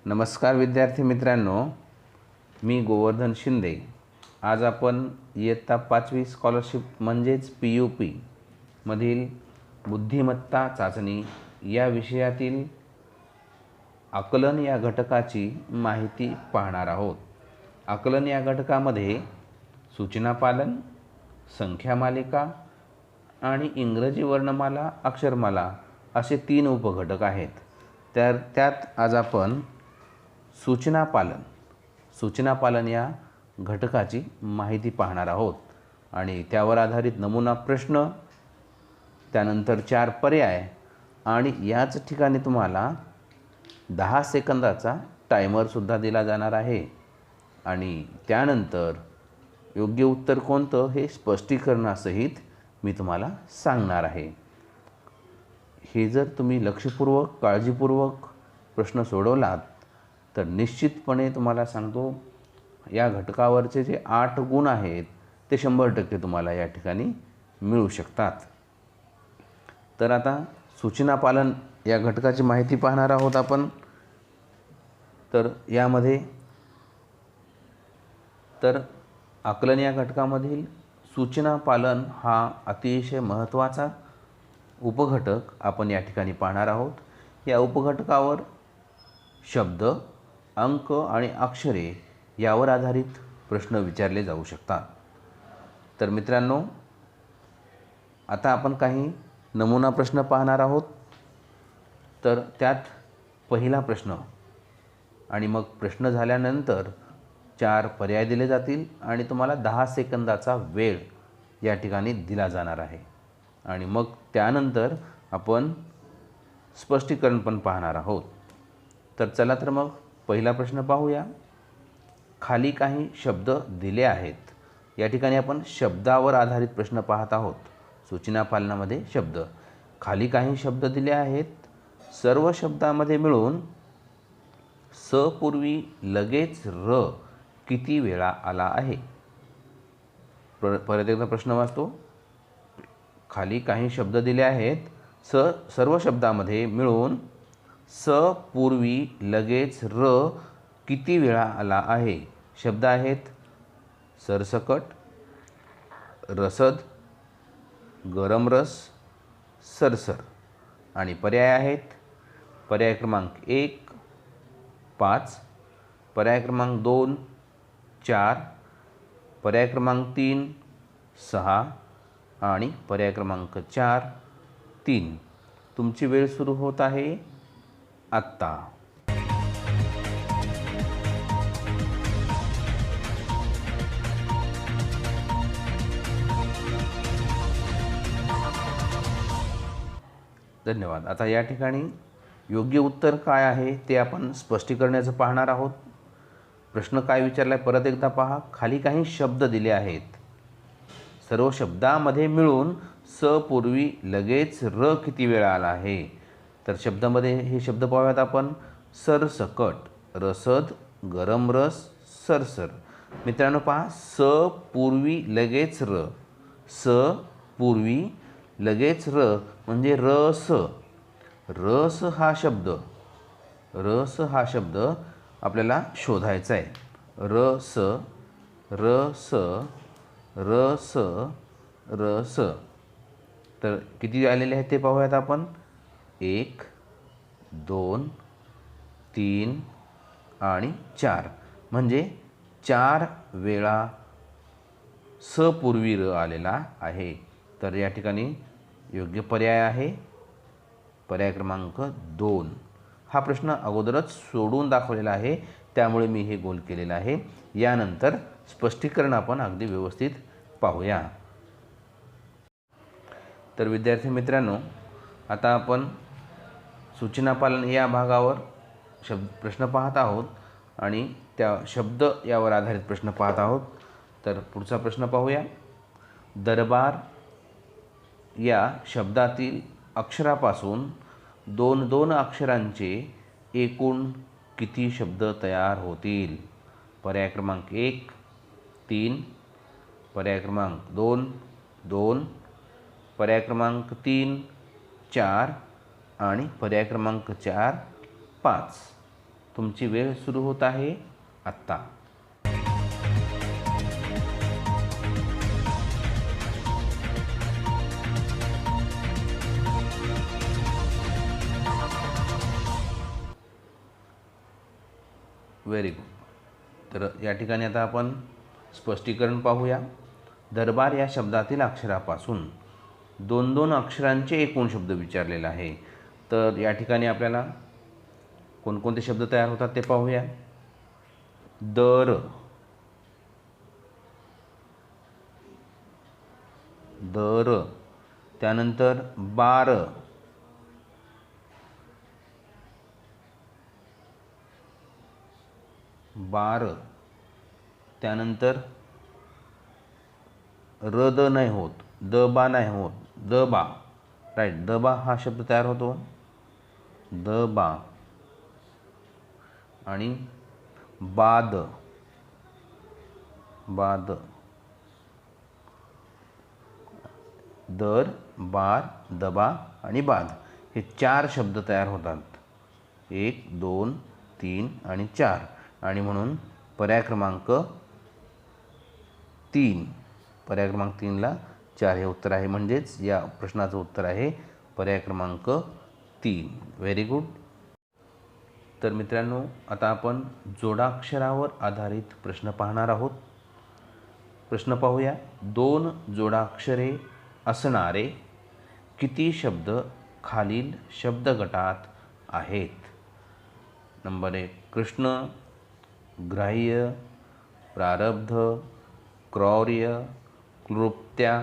नमस्कार विद्यार्थी मित्रांनो, मी गोवर्धन शिंदे। आज आपण इयत्ता 5वी स्कॉलरशिप म्हणजेच PUP मधील बुद्धिमत्ता चाचणी या विषयातील आकलन या घटकाची माहिती पाहणार आहोत। आकलन या घटकामध्ये सूचना पालन, संख्या मालिका आणि इंग्रजी वर्णमाला अक्षरमाला असे 3 उपघटक आहेत। तर त्यात आज आपण सूचना पालन या घटकाची माहिती पाहणार आहोत आणि त्यावर आधारित नमुना प्रश्न, त्यानंतर 4 पर्याय आणि याच ठिकाणी तुम्हाला 10 सेकंदाचा टायमर सुद्धा दिला जाणार आहे आणि त्यानंतर योग्य उत्तर कोणतं हे स्पष्टीकरणासहित मी तुम्हाला सांगणार आहे। हे जर तुम्ही लक्षपूर्वक काळजीपूर्वक प्रश्न सोडवलात तर निश्चितपणे तुम्हाला सांगतो या घटकावरचे जे 8 गुण आहेत ते 100% तुम्हाला या ठिकाणी मिळू शकतात। तर आता सूचना पालन या घटकाची माहिती पाहणार आहोत आपण। तर यामध्ये आकलन या घटकामधील सूचना पालन हा अतिशय महत्त्वाचा उपघटक आपण या ठिकाणी पाहणार आहोत। या उपघटकावर शब्द, अंक आणि अक्षरे यावर आधारित प्रश्न विचारले जाऊ शकतात। तर मित्रांनो, आता आपण काही नमुना प्रश्न पाहणार आहोत। तर त्यात पहिला प्रश्न आणि मग प्रश्न झाल्यानंतर 4 पर्याय दिले जातील आणि तुम्हाला 10 सेकंदाचा वेळ या ठिकाणी दिला जाणार आहे आणि मग त्यानंतर आपण स्पष्टीकरण पण पाहणार आहोत। तर चला तर मग पहिला प्रश्न पाहूया। खाली काही शब्द दिले आहेत। या ठिकाणी आपण शब्दावर आधारित प्रश्न पाहत आहोत। सूचना पालनामध्ये शब्द, खाली काही शब्द दिले आहेत। सर्व शब्दामध्ये मिळून स पूर्वी लगेच र किती वेळा आला आहे? परत एकदा प्रश्न वाचतो। खाली काही शब्द दिले आहेत। सर्व शब्दामध्ये मिळून स पूर्वी लगेच र किती वेळा आला आहे? शब्द आहेत सरसकट, रसद, गरम रस, सरसर आणि पर्याय आहेत। पर्याय क्रमांक 1 5, पर्याय क्रमांक 2 4, पर्याय क्रमांक 3 6 आणि पर्याय क्रमांक 4 3। तुमची वेळ सुरू होत आहे आत्ता। धन्यवाद। आता या ठिकाणी योग्य उत्तर काय आहे ते आपण स्पष्टीकरणाचं पाहणार आहोत। प्रश्न काय विचारलाय परत एकदा पहा। खाली काही शब्द दिले आहेत। सर्व शब्दामध्ये मिळून स पूर्वी लगेच र किती वेळा आला आहे? तर शब्दामध्ये हे शब्द पाहूयात आपण। सरसकट, रसद, गरम रस, सरसर। मित्रांनो पहा, स पूर्वी लगेच र, स पूर्वी लगेच र म्हणजे रस। रस हा शब्द आपल्याला शोधायचा आहे। रस रस रस रस। तर किती आलेले आहेत ते पाहूयात आपण। 1 2 3 आणि 4 म्हणजे 4 वेळा स पूर्वी र आलेला आहे। तर या ठिकाणी योग्य पर्याय आहे पर्याय क्रमांक 2। हा प्रश्न अगोदरच सोडून दाखवलेला आहे, त्यामुळे मी हे गोल केलेलं आहे। यानंतर स्पष्टीकरण आपण अगदी व्यवस्थित पाहूया। तर विद्यार्थी मित्रांनो, आता आपण सूचना पालन या भागावर प्रश्न पाहत आहोत आणि त्या शब्द यावर आधारित प्रश्न पाहत आहोत। तर पुढचा प्रश्न पाहूया। दरबार या शब्दातील अक्षरापासून 2-2 अक्षरांचे एकूण किती शब्द तयार होतील? पर्याय क्रमांक 1 3, पर्याय क्रमांक 2 2, पर्याय क्रमांक 3 4 आणि पर्याय क्रमांक 4 5। तुमची वेळ सुरू होत आहे आत्ता. Very good. तर या ठिकाणी आता आपण स्पष्टीकरण पाहूया. दरबार या शब्दातील अक्षरापासून 2-2 अक्षरांचे एकूण शब्द विचारलेला आहे. तर या ठिकाणी आपल्याला कोणकोणते शब्द तयार होतात ते पाहूया. दर, दर, त्यानंतर बार, बार, त्यानंतर रद नाही होत, दबा नाही होत, दबा, राईट, दबा हा शब्द तयार होतो, दबा. आणि बाद, बाद, दर, बार, दबा आणि बाद हे 4 शब्द तयार होतात. 1, 2, 3 आणि 4. आणि म्हणून पर्याय क्रमांक 3, पर्याय क्रमांक 3ला 4 हे उत्तर आहे. म्हणजेच या प्रश्नाचं उत्तर आहे पर्याय क्रमांक 3. Very good. तर मित्रांनो, आता आपण जोडाक्षरावर आधारित प्रश्न पाहणार आहोत. प्रश्न पाहूया. 2 जोडाक्षरे असणारे किती शब्द खालील शब्दगटात आहेत? नंबर 1 कृष्ण, ग्राह्य, प्रारब्ध, क्रौर्य, क्लृप्त्या,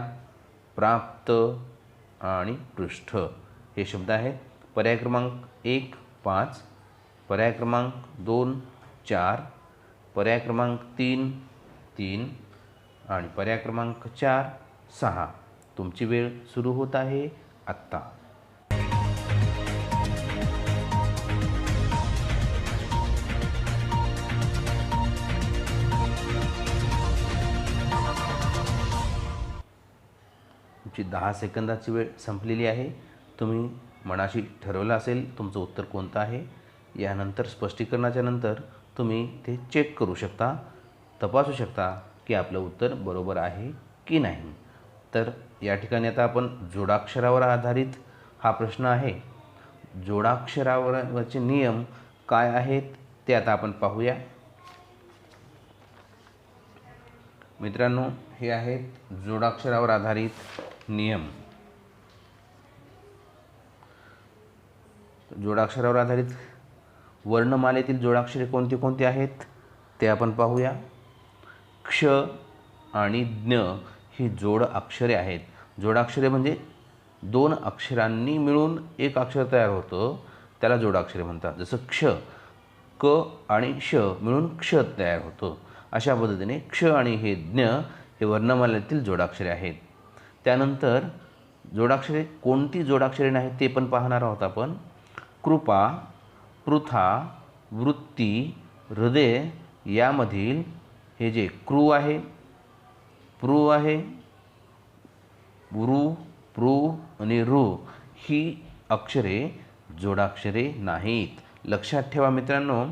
प्राप्त आणि पृष्ठ हे शब्द आहेत. पर्याय क्रमांक 1 5, पर्याय क्रमांक 2 4, पर्याय क्रमांक 3 3 आणि पर्याय क्रमांक 4 6. तुमची वेळ सुरू होत आहे आत्ता. तुमची 10 सेकंदाची वेळ संपलेली आहे. तुम्ही मनाशी ठरवलं असेल तुमचं उत्तर कोणतं आहे. यानंतर स्पष्टीकरणाच्या नंतर तुम्ही ते चेक करू शकता, तपासू शकता की आपलं उत्तर बरोबर आहे की नाही. तर या ठिकाणी आता आपण जोडाक्षरावर आधारित हा प्रश्न आहे. जोडाक्षरावरचे नियम काय आहेत ते आता आपण पाहूया. मित्रांनो, हे आहेत जोडाक्षरावर आधारित नियम. जोडाक्षरावर आधारित वर्णमालेतील जोडाक्षरे कोणती कोणती आहेत ते आपण पाहूया. क्ष आणि ज्ञ ही जोड अक्षरे आहेत. जोडाक्षरे म्हणजे 2 अक्षरांनी मिळून एक अक्षर तयार होतं, त्याला जोडाक्षरे म्हणतात. जसं क्ष, क आणि श मिळून क्ष तयार होतं. अशा पद्धतीने क्ष आणि हे ज्ञ हे वर्णमालेतील जोडाक्षरे आहेत. त्यानंतर जोडाक्षरे कोणती जोडाक्षरे नाहीत ते पण पाहणार आहोत आपण. कृपा, पृथा, वृत्ती, हृदय यामधील हे जे कृ आहे, पृ आहे, वृ, पृ आणि ऋ ही अक्षरे जोडाक्षरे नाहीत. लक्षात ठेवा मित्रांनो,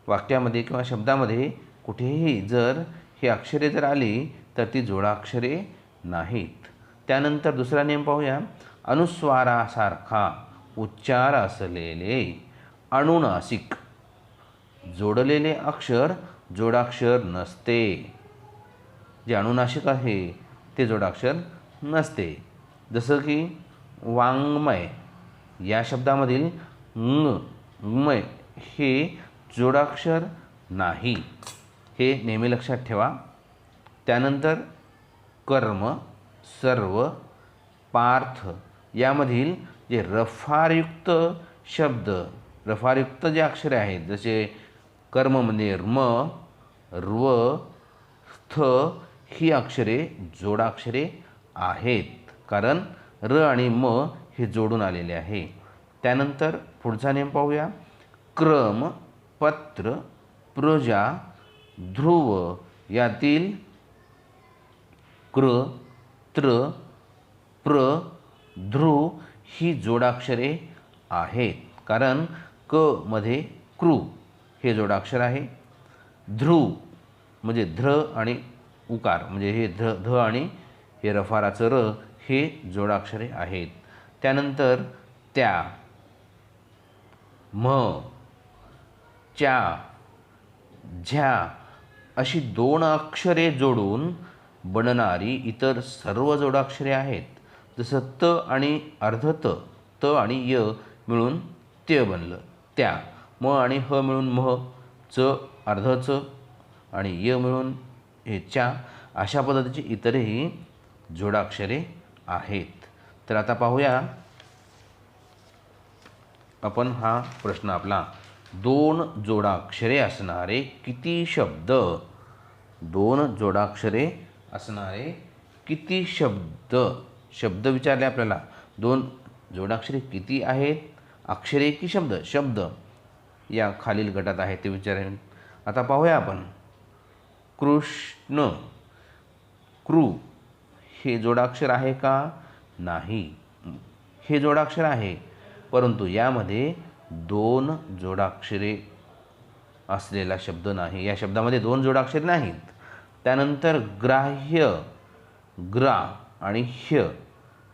वाक्यामध्ये किंवा शब्दामध्ये कुठेही जर ही अक्षरे जर आली तर ती जोडाक्षरे नाहीत. त्यानंतर दुसरा नियम पाहूया. अनुस्वारासारखा उच्चार असलेले अनुनासिक जोडलेले अक्षर जोडाक्षर नसते. जे अनुनासिक आहे ते जोडाक्षर नसते. जसं की वाङ्मय या शब्दामधील ङमय हे जोडाक्षर नाही, हे नेहमी लक्षात ठेवा. त्यानंतर कर्म, सर्व, पार्थ यामधील जे रफारयुक्त शब्द, रफारयुक्त जे अक्षरे आहेत, जसे कर्ममध्ये म, र्व, थ ही अक्षरे जोडाक्षरे आहेत, कारण र आणि म हे जोडून आलेले आहे. त्यानंतर पुढचा नियम पाहूया. क्रम, पत्र, प्रजा, ध्रुव यातील क्र, त्र, प्र, ध्रु ही जोडाक्षरे आहेत, कारण क मध्ये कृ हे जोडाक्षर आहे. ध्रुव म्हणजे ध्र आणि उकार म्हणजे हे ध आणि हे रफाराचं र हे जोडाक्षरे आहेत. त्यानंतर त्या, म, च्या, झ्या अशी 2 अक्षरे जोडून बनणारी इतर सर्व जोडाक्षरे आहेत. जसं त आणि अर्ध त, त आणि य मिळून त्य बनलं त्या, म आणि ह मिळून मह, च अर्ध च आणि य मिळून हे च्या. अशा पद्धतीची इतरही जोडाक्षरे आहेत. तर आता पाहूया आपण हा प्रश्न आपला. 2 जोडाक्षरे असणारे किती शब्द? 2 जोडाक्षरे असणारे किती शब्द? शब्द विचारले आपल्याला. 2 जोडाक्षरे किती आहेत? अक्षरे की शब्द? शब्द या खालील गटात आहे ते विचारेल. आता पाहूया आपण. कृष्ण, कृ हे जोडाक्षर आहे का? नाही, हे जोडाक्षर आहे. परंतु यामध्ये 2 जोडाक्षरे असलेला शब्द नाही. या शब्दामध्ये 2 जोडाक्षरे नाहीत. त्यानंतर ग्राह्य, ग्रा आणि ह्य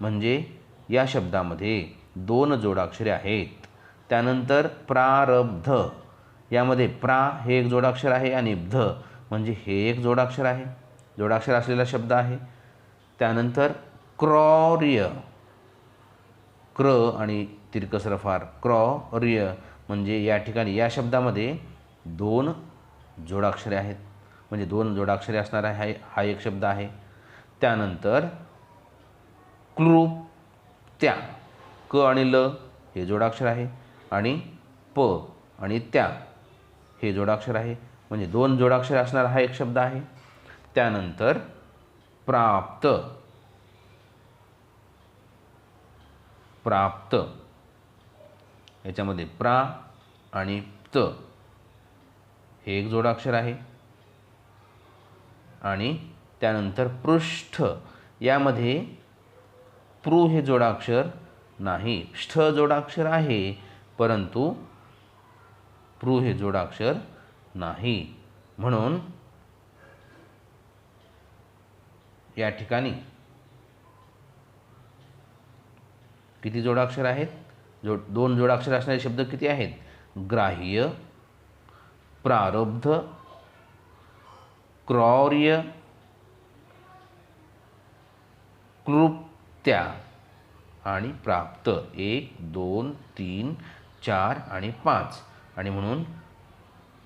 म्हणजे या शब्दामध्ये 2 जोडाक्षरे आहेत. त्यानंतर प्रारब्ध, यामध्ये प्रा हे एक जोडाक्षर आहे आणि ब्ध म्हणजे हे एक जोडाक्षर आहे, जोडाक्षर असलेला शब्द आहे. त्यानंतर क्रौर्य, क्र आणि तिरकस रफार क्रौर्य म्हणजे या ठिकाणी या शब्दामध्ये 2 जोडाक्षरे आहेत, म्हणजे 2 जोडाक्षरे असणारा हा एक शब्द आहे. त्यानंतर क्लृप्त्या, क आणि ल हे जोडाक्षर आहे आणि प आणि त्या हे जोडाक्षर आहे, म्हणजे 2 जोडाक्षरे असणारा हा एक शब्द आहे. त्यानंतर प्राप्त, प्राप्त याच्यामध्ये प्रा आणि त हे एक जोडाक्षर आहे. आणि त्यानंतर पृष्ठ, यामध्ये पृ हे जोडाक्षर नाही, ष्ठ जोडाक्षर आहे परंतु पृ हे जोडाक्षर नाही. म्हणून या ठिकाणी किती जोडाक्षर आहेत? 2 जोडाक्षर असणारे शब्द किती आहेत? ग्राह्य, प्रारब्ध, क्रौर्य, क्लृप्त्या आणि प्राप्त. 1 2 3 4 आणि 5 आणि म्हणून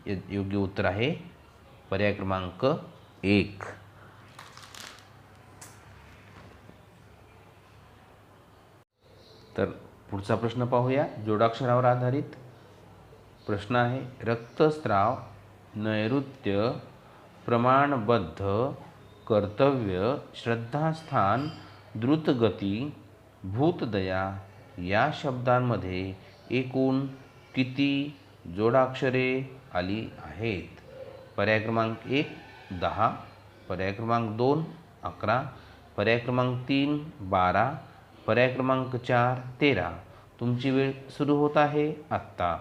योग्य उत्तर आहे पर्याय क्रमांक 1. तर पुढचा प्रश्न पाहूया. जोडाक्षरावर आधारित प्रश्न आहे. रक्तस्राव, नैऋत्य, प्रमाणबद्ध, कर्तव्य, श्रद्धास्थान, द्रुतगती, भूतदया या शब्दांमध्ये एकूण किती जोडाक्षरे आली आहेत? पर्याय क्रमांक 1 10, पर्याय क्रमांक 2 11, पर्याय क्रमांक 3 12, पर्याय क्रमांक 4 13. तुमची वेळ सुरू होत आहे आत्ता.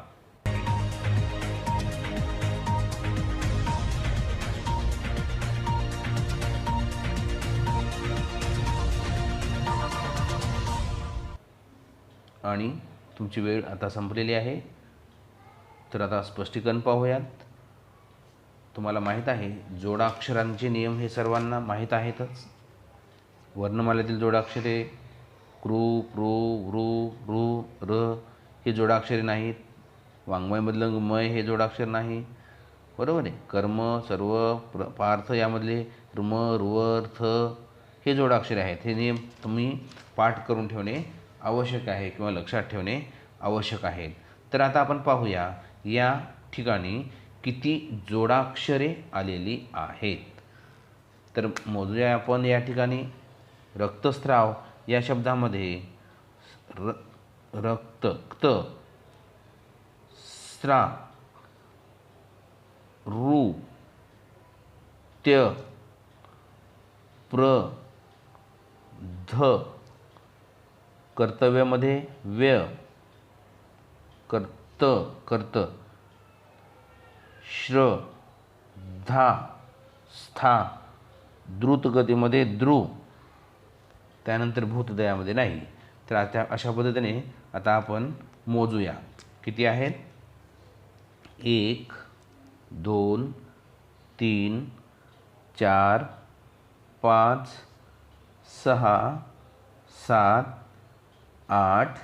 आणि तुमची वेळ आता संपलेली आहे. तर आता स्पष्टीकरण पाहूयात. तुम्हाला माहीत आहे जोडाक्षरांचे नियम हे सर्वांना माहीत आहेतच. वर्णमालेतील जोडाक्षरे कृ, प्रू, वृ, ऋ, र हे जोडाक्षरे नाहीत. वाङ्मयमधलं मय हे जोडाक्षर नाही, बरोबर आहे. कर्म, सर्व, पार्थ यामधले रुम, रुवर, थ हे जोडाक्षरे आहेत. हे नियम तुम्ही पाठ करून ठेवणे आवश्यक आहे किंवा लक्षात ठेवणे आवश्यक आहे. तर आता आपण पाहूया या ठिकाणी किती जोडाक्षरे आलेली आहेत. तर मोजूया आपण. या ठिकाणी रक्तस्राव या शब्दामध्ये रक्त, क्त, स्रा, रू, त्य, प्र, ध, कर्तव्यामध्ये व्य, कर्त, कर्त, श्र, धा, स्था, द्रुतगतीमध्ये द्रु, त्यानंतर भूतदयामध्ये नाही. तर आता अशा पद्धतीने आता आपण मोजूया किती आहेत. 1 2 3 4 5 6 7 8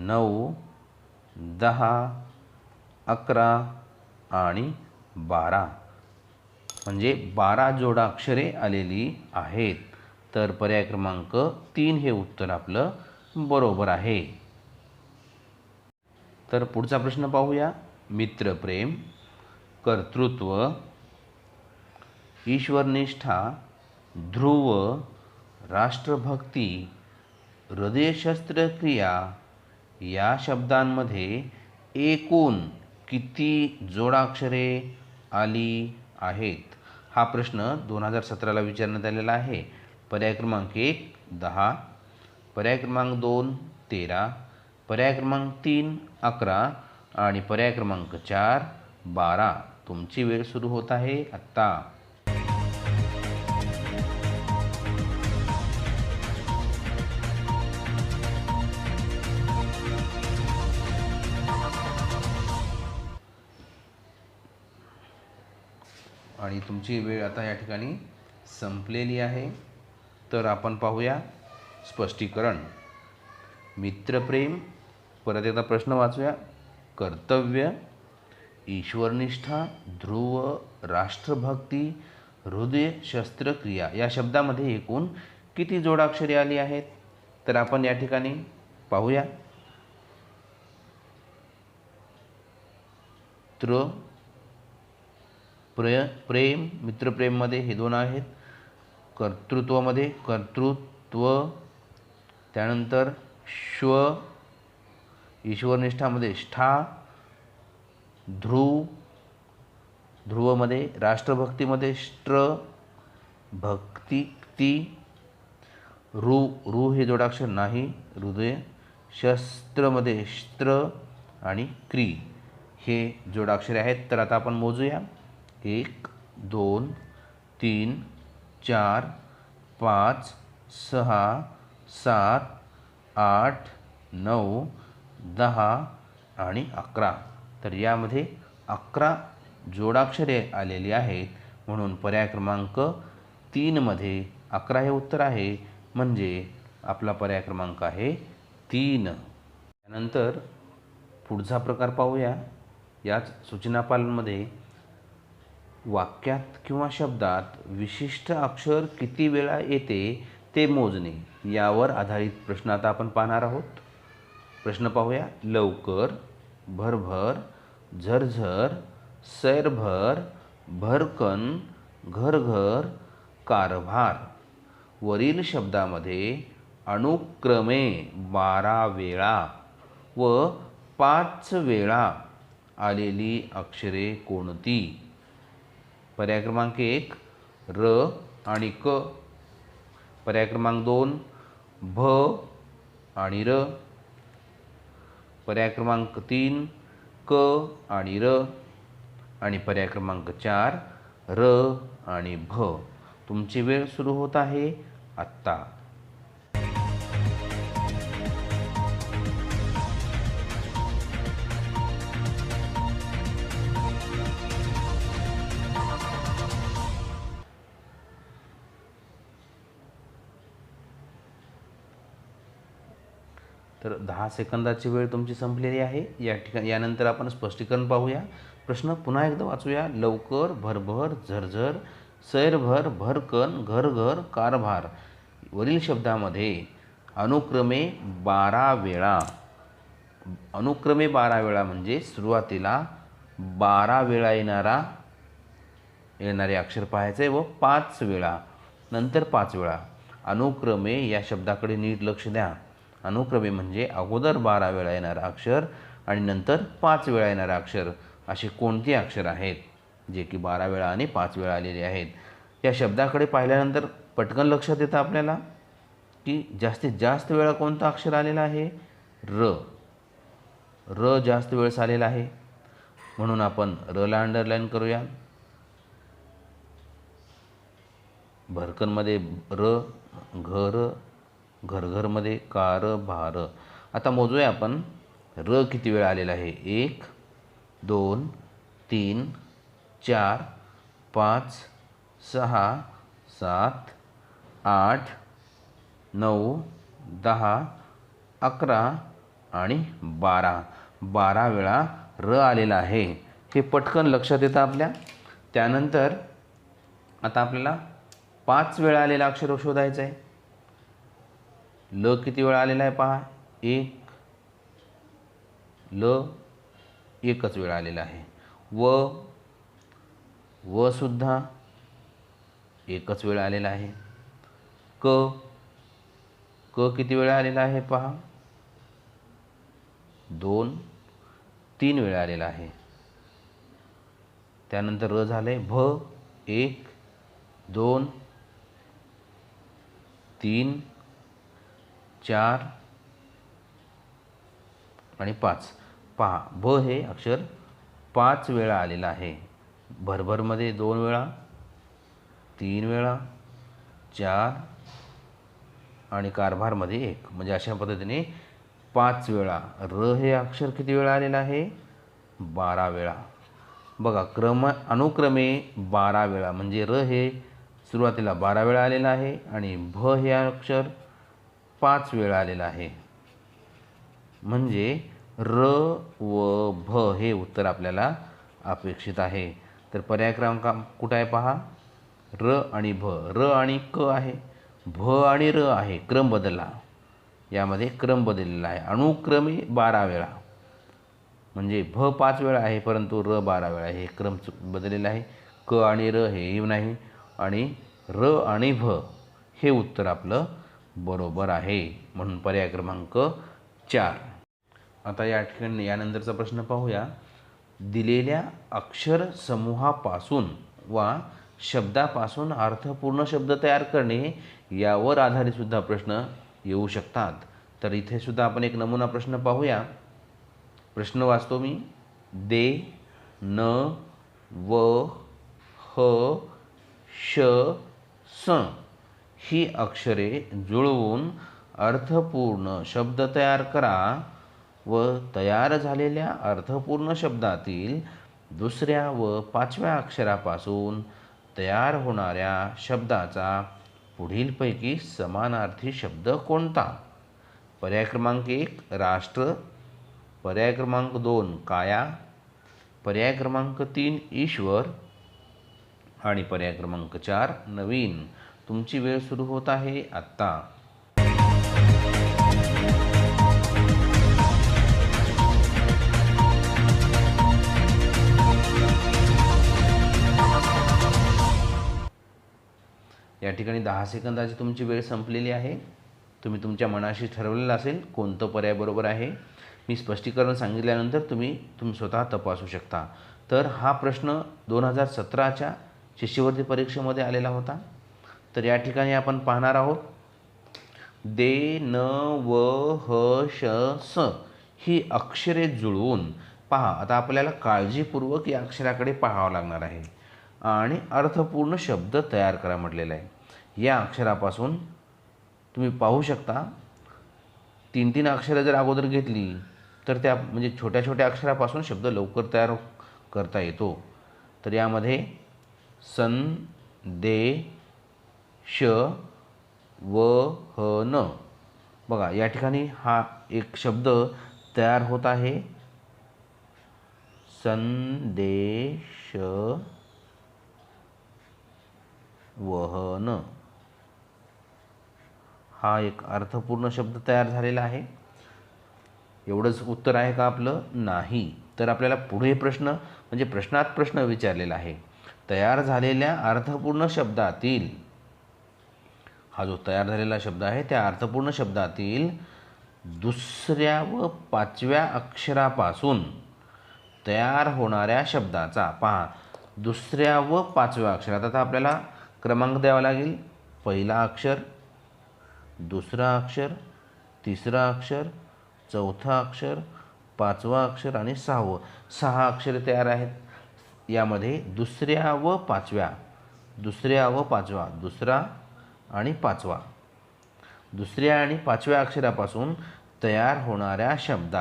9 10 11 आणि 12 म्हणजे 12 जोडाक्षरे आलेली आहेत. तर पर्याय क्रमांक 3 हे उत्तर आपलं बरोबर आहे. तर पुढचा प्रश्न पाहूया. मित्रप्रेम, कर्तृत्व, ईश्वरनिष्ठा, ध्रुव, राष्ट्रभक्ती, हृदय शस्त्रक्रिया या शब्दांमध्ये एकूण किती जोडाक्षरे आली आहेत? हा प्रश्न 2017ला विचारण्यात आलेला आहे. पर्याय क्रमांक 1 10, पर्याय क्रमांक 2 13, पर्याय क्रमांक 3 11 आणि पर्याय क्रमांक 4 12. तुमची वेळ सुरू होत आहे आत्ता. आणि तुमची वेळ आता या ठिकाणी संपलेली आहे. तर आपण पाहूया स्पष्टीकरण. मित्रप्रेम, परत एकदा प्रश्न वाचूया. कर्तव्य, ईश्वरनिष्ठा, ध्रुव, राष्ट्रभक्ती, हृदय शस्त्रक्रिया या शब्दामध्ये एकूण किती जोडाक्षरे आली आहेत? तर आपण या ठिकाणी पाहूया. प्रेम, मित्रप्रेममध्ये हे 2 आहेत. कर्तृत्वामध्ये कर्तृत्व, त्यानंतर श्व, ईश्वरनिष्ठामध्ये ष्ठा, ध्रुवमध्ये, राष्ट्रभक्तीमध्ये ष्ट्र, भक्ती, रु हे जोडाक्षर नाही, हृदय, शस्त्रमध्ये स्त्र आणि क्री हे जोडाक्षरे आहेत. तर आता आपण मोजूया. 1 2 3 4 5 6 7 8 9 10 आणि 11. तर यामध्ये 11 जोडाक्षरे आलेली आहेत. म्हणून पर्याय क्रमांक 3 मध्ये 11 हे उत्तर आहे. म्हणजे आपला पर्याय क्रमांक आहे 3. त्यानंतर पुढचा प्रकार पाहूया. याच सूचनापालांमध्ये वाक्यात किंवा शब्दात विशिष्ट अक्षर किती वेळा येते ते मोजणे यावर आधारित प्रश्न आता आपण पाहणार आहोत. प्रश्न पाहूया. लवकर, भरभर, झरझर, सैरभर, भरकन, घरघर, कारभार वरील शब्दामध्ये अनुक्रमे 12 वेळा व 5 वेळा आलेली अक्षरे कोणती? पर्याय क्रमांक 1 र आणि क, पर्याय क्रमांक 2 भ आणि र, पर्याय क्रमांक 3 क आणि र आणि पर्याय क्रमांक 4 र आणि भ. तुमची वेळ सुरू होत आहे आत्ता. तर 10 सेकंदाची वेळ तुमची संपलेली आहे. या ठिकाणी यानंतर आपण स्पष्टीकरण पाहूया. प्रश्न पुन्हा एकदा वाचूया. लवकर, भरभर, झरझर, सैरभर, भरकन, घरघर, कारभार वरील शब्दामध्ये अनुक्रमे 12 वेळा, अनुक्रमे 12 वेळा म्हणजे सुरुवातीला 12 वेळा येणारे अक्षर पाहायचे व 5 वेळा नंतर 5 वेळा. अनुक्रमे या शब्दाकडे नीट लक्ष द्या. अनुक्रमे म्हणजे अगोदर 12 वेळा येणारा अक्षर आणि नंतर 5 वेळा येणारा अक्षर असे कोणते अक्षर आहेत जे की 12 वेळा आणि 5 वेळा आलेले आहेत. या शब्दाकडे पाहिल्यानंतर पटकन लक्षात येतं आपल्याला की जास्तीत जास्त वेळा कोणतं अक्षर आलेलं आहे? र. र जास्त वेळेस आलेला आहे. म्हणून आपण र ला अंडरलाईन करूया. भरकनमध्ये र, घर, घरघरमध्ये कार, भार. आता मोजूया आपण र किती वेळा आलेला आहे. 1 2 3 4 5 6 7 8 9 10 11 आणि 12 वेळा र आलेला आहे. हे पटकन लक्षात येतं आपल्या. त्यानंतर आता आपल्याला 5 वेळा आलेला अक्षर शोधायचं आहे. ल किती वेळा आलेला आहे पहा. 1 ल एकच वेळा आलेला आहे. व सुद्धा एकच वेळा आलेला आहे. क किती वेळा आलेला आहे पहा. 2 3 वेळा आलेला आहे. त्यानंतर र झाले. भ 1 2 3 4 आणि 5. पहा भ हे अक्षर 5 वेळा आलेलं आहे. भरभरमध्ये 2 वेळा, 3 वेळा, 4 आणि कारभारमध्ये 1. म्हणजे अशा पद्धतीने 5 वेळा. र हे अक्षर किती वेळा आलेलं आहे. 12 वेळा. बघा अनुक्रमे 12 वेळा. म्हणजे र हे सुरुवातीला 12 वेळा आलेलं आहे आणि भ हे अक्षर 5 वेळा आलेलं आहे. म्हणजे र व भ हे उत्तर आपल्याला अपेक्षित आहे. तर पर्याय क्रमांक कुठं आहे पहा. र आणि भ. र आणि क आहे. भ आणि र आहे. क्रम बदलला. यामध्ये क्रम बदललेला आहे. अनुक्रमे 12 वेळा. म्हणजे भ 5 वेळा आहे परंतु र 12 वेळा आहे. हे क्रम बदललेला आहे. क आणि र हेही नाही आणि र आणि भ हे उत्तर आपलं बरोबर आहे. म्हणून पर्याय क्रमांक 4. आता या ठिकाणी यानंतरचा प्रश्न पाहूया. दिलेल्या अक्षर समूहापासून वा शब्दापासून अर्थपूर्ण शब्द तयार करणे यावर आधारित सुद्धा प्रश्न येऊ शकतात. तर इथे सुद्धा आपण एक नमुना प्रश्न पाहूया. प्रश्न वाचतो मी. दे, न, व, ह, श, स ही अक्षरे जुळवून अर्थपूर्ण शब्द तयार करा व तयार झालेल्या अर्थपूर्ण शब्दातील दुसऱ्या व 5व्या अक्षरापासून तयार होणाऱ्या शब्दाचा पुढीलपैकी समानार्थी शब्द कोणता. पर्याय क्रमांक 1 राष्ट्र, पर्याय क्रमांक 2 काया, पर्याय क्रमांक 3 ईश्वर आणि पर्याय क्रमांक 4 नवीन. तुमची वेळ सुरू होत आहे आत्ता. या ठिकाणी 10 सेकंदाची तुमची वेळ संपलेली आहे. तुम्ही तुमच्या मनाशी ठरवलेलं असेल कोणतं पर्याय बरोबर आहे. मी स्पष्टीकरण सांगितल्यानंतर तुम्ही स्वतः तपासू शकता. तर हा प्रश्न 2017च्या शिष्यवृत्ती परीक्षेमध्ये आलेला होता. तर या ठिकाणी आपण पाहणार आहोत. दे, न, व, ह, श, स ही अक्षरे जुळवून पहा. आता आपल्याला काळजीपूर्वक या अक्षराकडे पाहावं लागणार आहे आणि अर्थपूर्ण शब्द तयार करा म्हटलेलं आहे. या अक्षरापासून तुम्ही पाहू शकता 3-3 अक्षरं जर अगोदर घेतली तर त्या म्हणजे छोट्या छोट्या अक्षरापासून शब्द लवकर तयार करता येतो. तर यामध्ये सन, दे, श, व, ह, न. बघा या ठिकाणी हा एक शब्द तयार होत आहे. संदेश वहन हा एक अर्थपूर्ण शब्द तयार झालेला आहे. एवढंच उत्तर आहे का आपलं. नाही. तर आपल्याला पुढे प्रश्न म्हणजे प्रश्नात प्रश्न विचारलेला आहे. तयार झालेल्या अर्थपूर्ण शब्दातील हा जो तयार झालेला शब्द आहे त्या अर्थपूर्ण शब्दातील दुसऱ्या व 5व्या अक्षरापासून तयार होणाऱ्या शब्दाचा पहा. दुसऱ्या व 5व्या अक्षरात आता आपल्याला क्रमांक द्यावा लागेल. पहिला अक्षर, दुसरा अक्षर, तिसरा अक्षर, चौथा अक्षर, पाचवा अक्षर आणि सहावं, 6 अक्षरे तयार आहेत। यामध्ये दुसऱ्या व पाचव्या, दुसरा आणि पाचवा, दुसऱ्या आणि पाचव्या अक्षरापासून तयार होणारा शब्द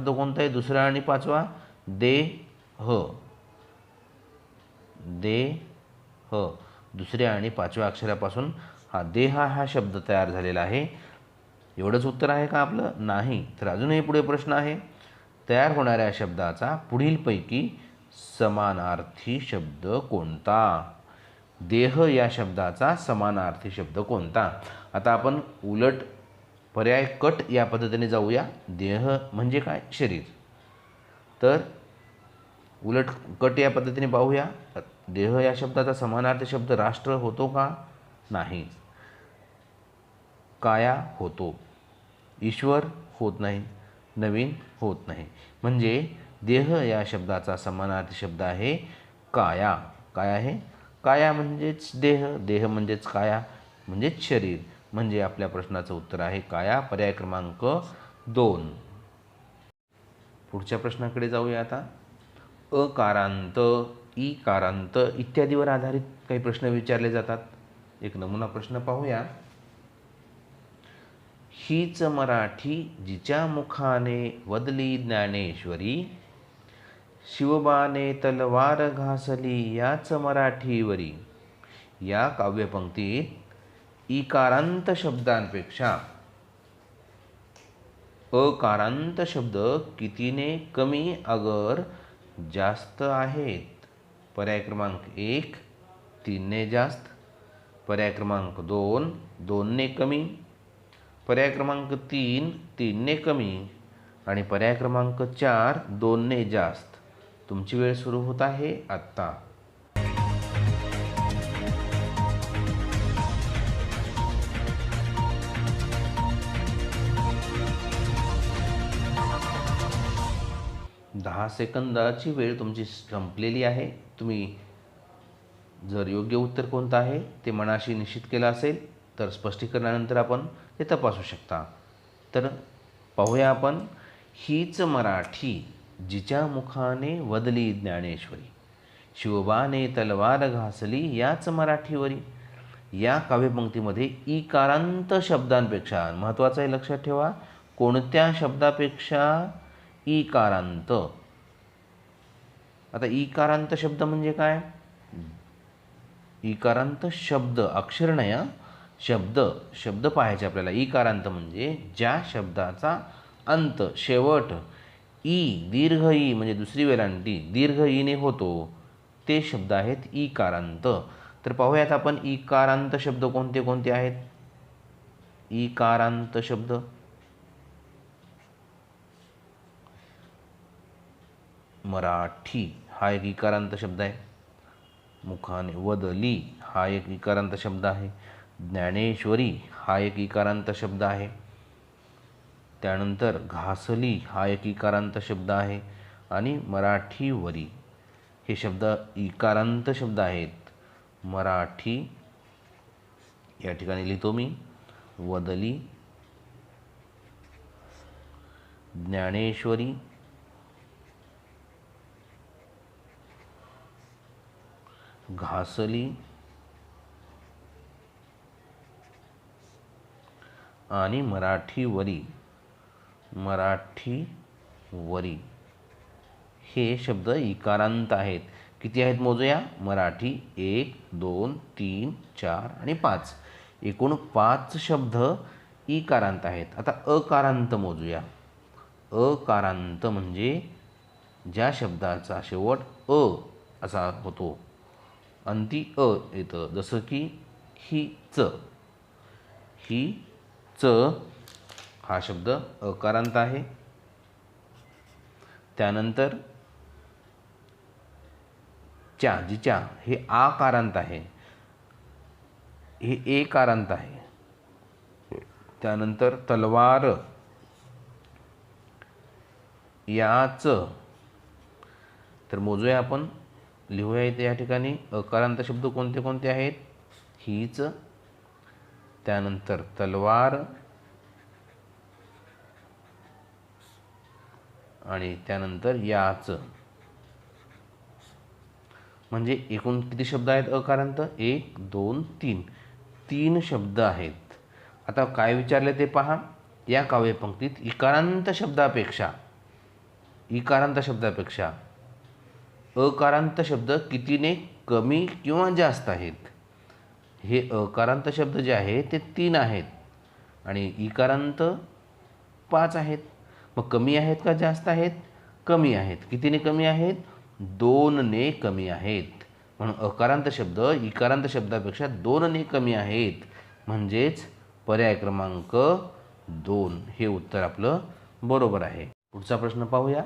कोणता आहे? दुसरा आणि पाचवा, देह, दुसऱ्या आणि पाचव्या अक्षरापासून देह हा शब्द तयार झालेला आहे। एवढंच उत्तर आहे का आपलं? नाही। तर अजूनही पुढे प्रश्न आहे, तयार होणाऱ्या शब्दाचा पुढीलपैकी समानार्थी शब्द कोणता? देह या शब्दाचा समानार्थी शब्द कोणता? आता आपण उलट पर्याय कट या पद्धतीने जाऊया। देह म्हणजे काय? शरीर। तर उलट कट या पद्धतीने पाहूया। देह या शब्दाचा समानार्थी शब्द राष्ट्र होतो का? नाही। काया होतो, ईश्वर होत नाही, नवीन होत नाही। म्हणजे देह या शब्दाचा समानार्थी शब्द आहे काया। काय आहे? काया म्हणजेच देह, देह म्हणजेच काया म्हणजेच शरीर। म्हणजे आपल्या प्रश्नाचं उत्तर आहे काया, पर्याय क्रमांक 2। पुढच्या प्रश्नाकडे जाऊया आता। अकारांत, इकारांत इत्यादीवर आधारित काही प्रश्न विचारले जातात। एक नमुना प्रश्न पाहूया। हीच मराठी जिच्या मुखाने वदली ज्ञानेश्वरी, शिवबाने तलवार घासली याच मराठीवरी। या काव्यपंक्तीत इकारांत शब्दांपेक्षा अकारांत शब्द कितीने कमी अगर जास्त आहेत? पर्याय क्रमांक 1 3 ने जास्त, पर्याय क्रमांक 2 2 ने कमी, पर्याय क्रमांक 3 3 ने कमी आणि पर्याय क्रमांक 4 2 ने जास्त। तुमची वेळ सुरू होत आहे आत्ता। दहा सेकंदाची वेळ तुमची संपलेली आहे। तुम्ही जर योग्य उत्तर कोणतं आहे ते मनाशी निश्चित केलं असेल तर स्पष्टीकरणानंतर आपण ते तपासू शकता। तर पाहूया आपण। हीच मराठी जिच्या मुखाने वदली ज्ञानेश्वरी, शिवबाने तलवार घासली याच मराठीवरी। या काव्यपंक्तीमध्ये इकारांत शब्दांपेक्षा, महत्त्वाचं आहे लक्षात ठेवा, कोणत्या शब्दापेक्षा? इकारांत। आता इकारांत शब्द म्हणजे काय? इकारांत शब्द, अक्षर नाही, शब्द पाहायचे आपल्याला। इकारांत म्हणजे ज्या शब्दाचा अंत, शेवट दीर्घ ई म्हणजे दुसरी वेलांटी दीर्घ ईने होतो ते शब्द आहेत इकारांत। तर पाहूयात आपण इकारांत शब्द कोणते कोणते आहेत। इकारांत शब्द मराठी हा एक इकारांत शब्द आहे। मुखाने वदली हा एक इकारांत शब्द आहे। ज्ञानेश्वरी हा एक इकारांत शब्द आहे। त्यानंतर घासली हा एक इकारांत शब्द आहे आणि मराठीवरी हे शब्द इकारांत शब्द आहेत। मराठी या ठिकाणी लिहितो मी, वदली, ज्ञानेश्वरी, घासली आणि मराठीवरी हे शब्द इकारांत आहेत। किती आहेत मोजूया। मराठी 1 2 3 4 आणि 5, एकूण 5 शब्द इकारांत आहेत। आता अकारांत मोजूया। अकारांत म्हणजे ज्या शब्दाचा शेवट असा होतो, अंती येतं, जसं की ही च हा शब्द अकारांत आहे। त्यानंतर जिच्या हे आकारांत आहे, हे एकारांत आहे। त्यानंतर तलवार याच, तर मोजूया आपण, लिहूया इथे या ठिकाणी अकारांत शब्द कोणते कोणते आहेत। हीच, त्यानंतर तलवार, आणि त्यानंतर याचं, म्हणजे एकूण किती शब्द आहेत अकारांत? 1 2 3, 3 शब्द आहेत. आता काय विचारले ते पहा. या काव्यपंक्तीत इकारांत शब्दापेक्षा अकारांत शब्द कितीने कमी किंवा जास्त आहेत? हे अकारांत शब्द जे आहेत ते 3 आहेत आणि इकारांत 5 आहेत. मग कमी आहेत का जास्त आहेत? कमी आहेत. कितीने कमी आहेत? 2 ने कमी आहेत. म्हणून अकारांत शब्द इकारांत शब्दापेक्षा 2 ने कमी आहेत, म्हणजेच पर्याय क्रमांक 2 हे उत्तर आपलं बरोबर आहे. पुढचा प्रश्न पाहूया.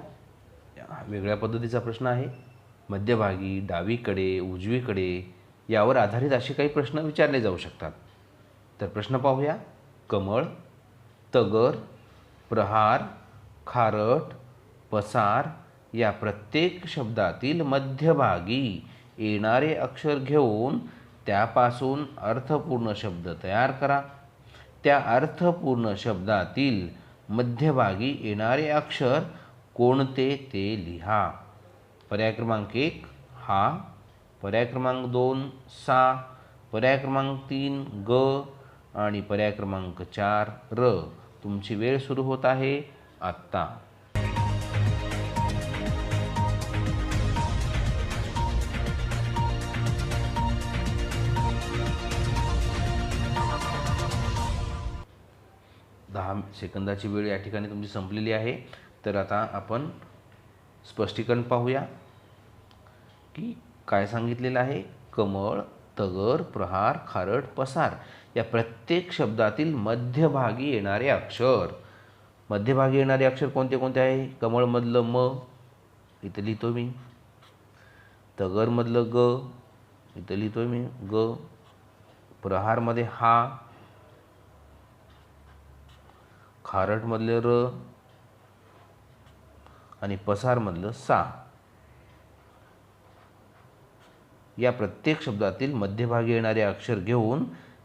वेगळ्या पद्धतीचा प्रश्न आहे. मध्यभागी, डावीकडे, उजवीकडे यावर आधारित असे काही प्रश्न विचारले जाऊ शकतात. तर प्रश्न पाहूया. कमळ, तगर, प्रहार, खारट, पसार या प्रत्येक शब्दातील मध्यभागी येणारे अक्षर घेऊन त्यापासून अर्थपूर्ण शब्द तयार करा. त्या अर्थपूर्ण शब्दातील मध्यभागी येणारे अक्षर कोणते ते लिहा. पर्याय क्रमांक 1 हा, पर्याय क्रमांक 2 सा, पर्याय क्रमांक 3 ग आणि पर्याय क्रमांक 4 र. तुमची वेळ सुरू होत आहे आत्ता. दहा सेकंदाची वेळ या ठिकाणी तुमची संपलेली आहे. तर आता आपण स्पष्टीकरण पाहूया की काय सांगितलेलं आहे. कमळ, तगर, प्रहार, खारट, पसार या प्रत्येक शब्दातील मध्यभागी येणारे अक्षर. मध्यभागी येणारे अक्षर कोणते कोणते आहे? कमळमधलं म इथं लिहितो मी, तगरमधलं ग इथं लिहितो मी ग, प्रहारमध्ये हा, खारटमधलं र आणि पसारमधलं सा. या प्रत्येक शब्दातील मध्यभागी येणारे अक्षर घेऊन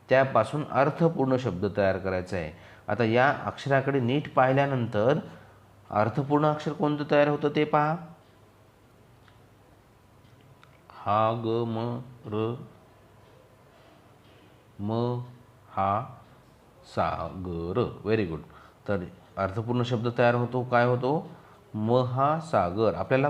त्यापासून अर्थपूर्ण शब्द तयार करायचा आहे. आता या अक्षराकडे नीट पाहिल्यानंतर अर्थपूर्ण अक्षर कोणतं तयार होतं ते पहा. हा ग म र, म हा सा ग र. Very good. तर अर्थपूर्ण शब्द तयार होतो. काय होतो? महासागर. आपल्याला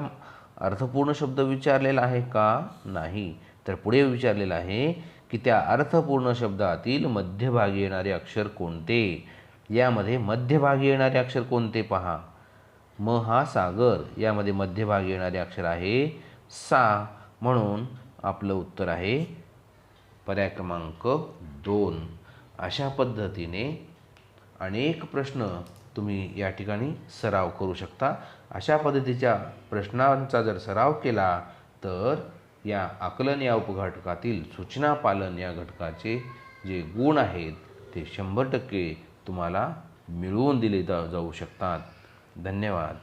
अर्थपूर्ण शब्द विचारलेला आहे का? नाही. तर पुढे विचारलेला आहे की त्या अर्थपूर्ण शब्दातील मध्यभागी येणारे अक्षर कोणते. यामध्ये मध्यभागी येणारे अक्षर कोणते पहा. महासागर यामध्ये मध्यभागी येणारे अक्षर आहे सा. म्हणून आपलं उत्तर आहे पर्याय क्रमांक 2. अशा पद्धतीने अनेक प्रश्न तुम्ही या ठिकाणी सराव करू शकता. अशा पद्धतीच्या प्रश्नांचा जर सराव केला तर या आकलन या उपघटकातील सूचना पालन या घटकाचे जे गुण आहेत ते 100% तुम्हाला मिळवून दिले जाऊ शकतात. धन्यवाद.